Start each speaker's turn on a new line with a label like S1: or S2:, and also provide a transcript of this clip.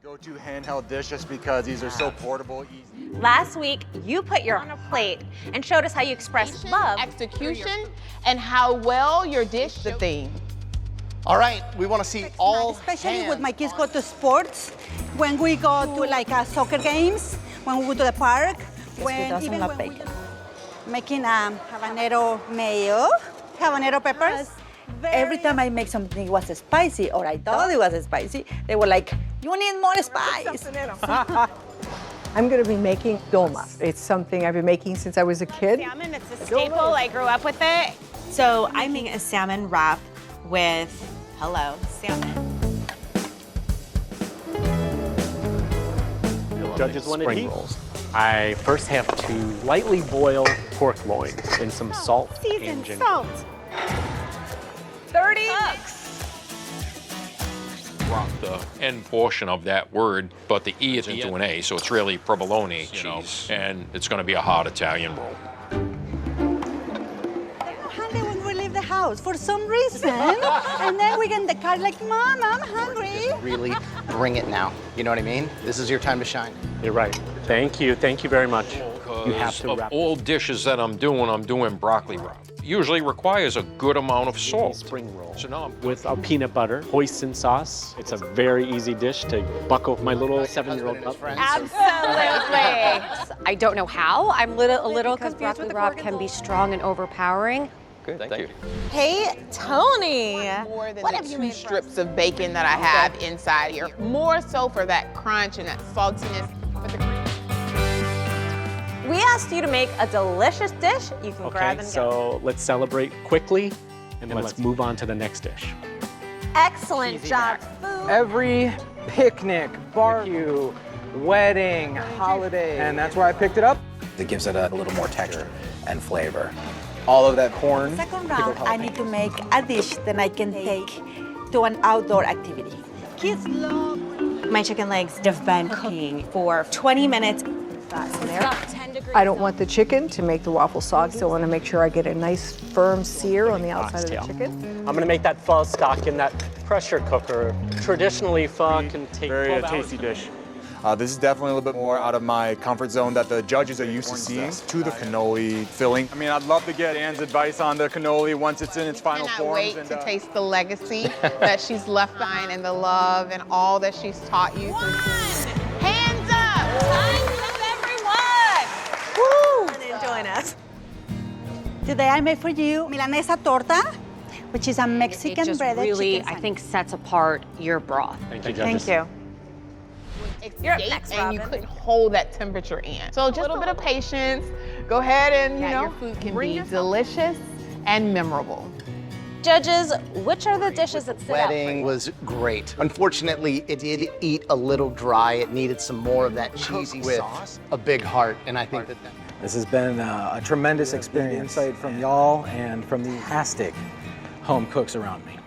S1: Go-to handheld dish just because these are so portable, easy.
S2: Last week, you put your on a plate and showed us how you express love.
S3: Execution, and how well your dish the theme.
S4: All right, we want to see all
S5: Especially when my kids go to sports, when we go to like soccer games, when we go to the park, even when we making habanero mayo, habanero peppers.
S6: Every time I make something it was spicy or I thought it was spicy, they were like, you need more spice.
S7: I'm going to be making dolma. It's something I've been making since I was a kid.
S2: Salmon, it's a staple. I grew up with it.
S8: So I make a salmon wrap with, salmon.
S9: Judges wanted heat. Rolls. I first have to lightly boil pork loin in some salt and ginger.
S2: Salt. 30 bucks.
S10: Drop the end portion of that word, but the E is into an A, so it's really provolone, you know, and it's going to be a hard Italian roll.
S5: Hungry when we leave the house for some reason, and then we get in the car like, Mom, I'm hungry.
S4: really bring it now. You know what I mean? This is your time to shine.
S9: You're right. Thank you very much. You have to
S10: Of
S9: wrap
S10: all dishes that I'm doing broccoli wrap. Usually requires a good amount of salt.
S9: Spring roll.
S10: So now I'm
S9: with a peanut butter, hoisin sauce. It's a very easy dish to buckle my little 7-year-old up.
S2: Absolutely.
S8: I don't know how. I'm a little confused with the wrap can be strong and overpowering.
S10: good. Thank you.
S2: Hey, Tony.
S3: More than
S2: What
S3: the
S2: have you
S3: 2
S2: made for
S3: strips of bacon that I have inside here. More so for that crunch and that saltiness. But the
S2: We asked you to make a delicious dish. You can grab and go.
S9: So let's celebrate quickly, and then let's move on to the next dish.
S2: Excellent job, food.
S11: Every picnic, barbecue, wedding, holiday, and that's where I picked it up.
S4: It gives it a little more texture and flavor.
S11: All of that corn.
S6: Second round, I need to make a dish that I can take to an outdoor activity.
S5: Kids love.
S8: My chicken legs have been cooking for 20 minutes.
S7: I don't want the chicken to make the waffle soggy, so I want to make sure I get a nice firm sear on the outside of the chicken.
S9: I'm gonna make that pho stock in that pressure cooker. Traditionally, pho can take 12
S1: tasty
S9: hours.
S1: dish. This is definitely a little bit more out of my comfort zone that the judges are used to seeing. To the cannoli filling. I mean, I'd love to get Anne's advice on the cannoli once it's in its final
S3: I
S1: forms.
S3: wait to taste the legacy that she's left behind and the love and all that she's taught you through food. Hands up!
S2: Time up, everyone. Woo! Join us.
S5: Today I made for you milanesa torta, which is a Mexican
S8: It just
S5: breaded
S8: really,
S5: chicken
S8: I think, sets apart your broth.
S9: Thank you, judges.
S2: Thank you. You're up
S3: Escape,
S2: next,
S3: and you
S2: Robin.
S3: couldn't hold that temperature in. So just a little bit of patience. Go ahead and, you know,
S8: your food can
S3: bring
S8: be
S3: yourself delicious and memorable.
S2: Judges, which are the dishes that stood out for
S4: Wedding
S2: you?
S4: was great. Unfortunately, it did eat a little dry. It needed some more of that cheesy sauce. A big heart, and I think that.
S11: This has been a tremendous experience. Insight from y'all and from the fantastic home cooks around me.